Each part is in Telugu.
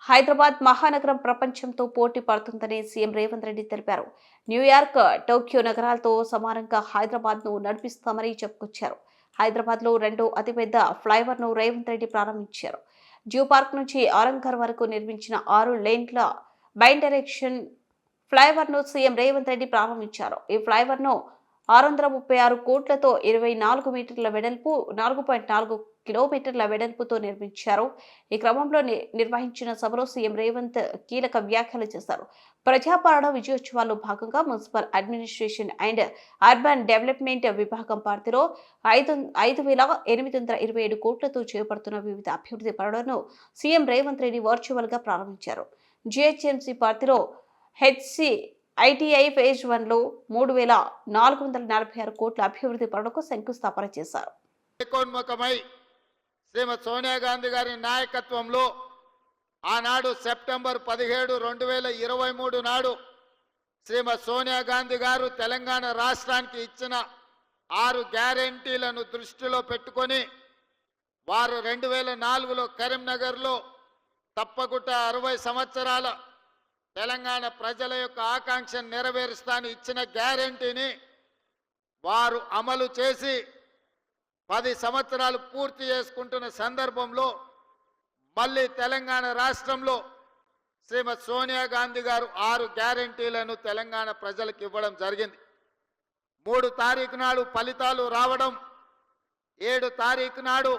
హైదరాబాద్ మహానగరం ప్రపంచంతో పోటీ పడుతుందని సీఎం రేవంత్ రెడ్డి తెలిపారు. న్యూయార్క్, టోక్యో నగరాలతో సమానంగా హైదరాబాద్ను నడిపిస్తామని చెప్పుకొచ్చారు. హైదరాబాద్లో రెండో అతిపెద్ద ఫ్లైఓవర్ను రేవంత్ రెడ్డి ప్రారంభించారు. జ్యూ పార్క్ నుంచి ఆరంఘర్ వరకు నిర్మించిన 6 లేన్ల బై డైరెక్షన్ ఫ్లైఓవర్ను సీఎం రేవంత్ రెడ్డి ప్రారంభించారు. ఈ ఫ్లైఓవర్ను 636 కోట్లతో 24 మీటర్ల వెడల్పు, 4.4 కిలోమీటర్ల వెడల్పుతో నిర్మించారు. ఈ క్రమంలో నిర్వహించిన సభలో సీఎం రేవంత్ కీలక వ్యాఖ్యలు చేశారు. ప్రజాపాలన విజయోత్సవాల్లో భాగంగా municipal administration and urban development విభాగం పరిధిలో 5,827 కోట్లతో చేపడుతున్న వివిధ అభివృద్ధి పనులను సీఎం రేవంత్ రెడ్డి వర్చువల్ గా ప్రారంభించారు. జీహెచ్ఎంసీ పరిధిలో ఐటీఐ ఫేజ్ 1లో 3,446 కోట్ల అభివృద్ధి పనులకు శంకుస్థాపన చేశారు. శ్రీమతి సోనియా గాంధీ గారి నాయకత్వంలో ఆనాడు సెప్టెంబర్ 17, 2023 నాడు శ్రీమతి సోనియా గాంధీ గారు తెలంగాణ రాష్ట్రానికి ఇచ్చిన 6 గ్యారెంటీలను దృష్టిలో పెట్టుకొని వారు 2004లో కరీంనగర్లో తప్పకుండా 60 సంవత్సరాల తెలంగాణ ప్రజల యొక్క ఆకాంక్షను నెరవేరుస్తానని ఇచ్చిన గ్యారెంటీని వారు అమలు చేసి 10 సంవత్సరాలు పూర్తి చేసుకుంటున్న సందర్భంలో మళ్ళీ తెలంగాణ రాష్ట్రంలో శ్రీమతి సోనియా గాంధీ గారు 6 గ్యారెంటీలను తెలంగాణ ప్రజలకు ఇవ్వడం జరిగింది. 3 తారీఖు నాడు ఫలితాలు రావడం, 7 తారీఖు నాడు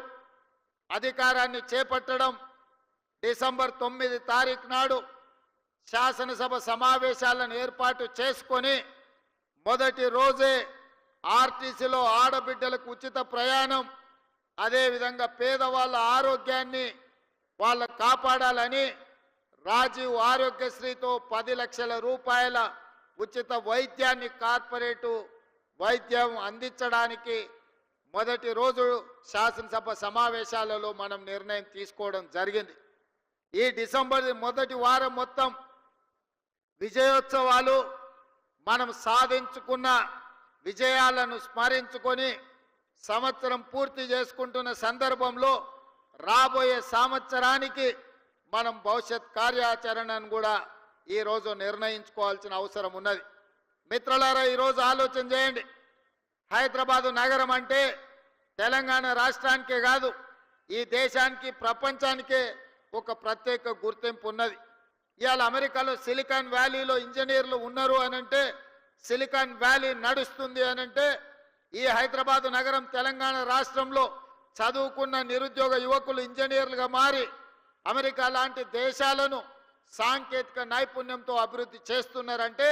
అధికారాన్ని చేపట్టడం, డిసెంబర్ 9 తారీఖు నాడు శాసనసభ సమావేశాలను ఏర్పాటు చేసుకొని మొదటి రోజే ఆర్టీసీలో ఆడబిడ్డలకు ఉచిత ప్రయాణం, అదేవిధంగా పేదవాళ్ళ ఆరోగ్యాన్ని వాళ్ళ కాపాడాలని రాజీవ్ ఆరోగ్యశ్రీతో 10 లక్షల రూపాయల ఉచిత వైద్యాన్ని కార్పొరేటు వైద్యం అందించడానికి మొదటి రోజు శాసనసభ సమావేశాలలో మనం నిర్ణయం తీసుకోవడం జరిగింది. ఈ డిసెంబర్ మొదటి వారం మొత్తం విజయోత్సవాలు, మనం సాధించుకున్న విజయాలను స్మరించుకొని సంవత్సరం పూర్తి చేసుకుంటున్న సందర్భంలో రాబోయే సంవత్సరానికి మనం భవిష్యత్ కార్యాచరణను కూడా ఈరోజు నిర్ణయించుకోవాల్సిన అవసరం ఉన్నది. మిత్రులారా, ఈరోజు ఆలోచన చేయండి. హైదరాబాదు నగరం అంటే తెలంగాణ రాష్ట్రానికే కాదు, ఈ దేశానికి, ప్రపంచానికే ఒక ప్రత్యేక గుర్తింపు ఉన్నది. ఇవాళ అమెరికాలో సిలికాన్ వ్యాలీలో ఇంజనీర్లు ఉన్నారు అనంటే, సిలికాన్ వ్యాలీ నడుస్తుంది అనంటే, ఈ హైదరాబాదు నగరం తెలంగాణ రాష్ట్రంలో చదువుకున్న నిరుద్యోగ యువకులు ఇంజనీర్లుగా మారి అమెరికా లాంటి దేశాలను సాంకేతిక నైపుణ్యంతో అభివృద్ధి చేస్తున్నారంటే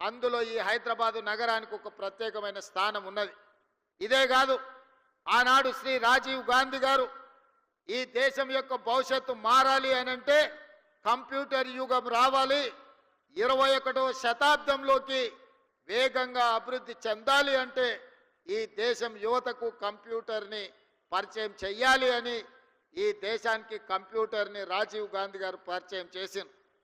అందులో ఈ హైదరాబాదు నగరానికి ఒక ప్రత్యేకమైన స్థానం ఉన్నది. ఇదే కాదు, ఆనాడు శ్రీ రాజీవ్ గాంధీ గారు ఈ దేశం యొక్క భవిష్యత్తు మారాలి అనంటే కంప్యూటర్ యుగం రావాలి, 21వ శతాబ్దంలోకి వేగంగా అభివృద్ధి చెందాలి అంటే ఈ దేశం యువతకు కంప్యూటర్ని పరిచయం చెయ్యాలి అని ఈ దేశానికి కంప్యూటర్ని రాజీవ్ గాంధీ గారు పరిచయం చేసింది.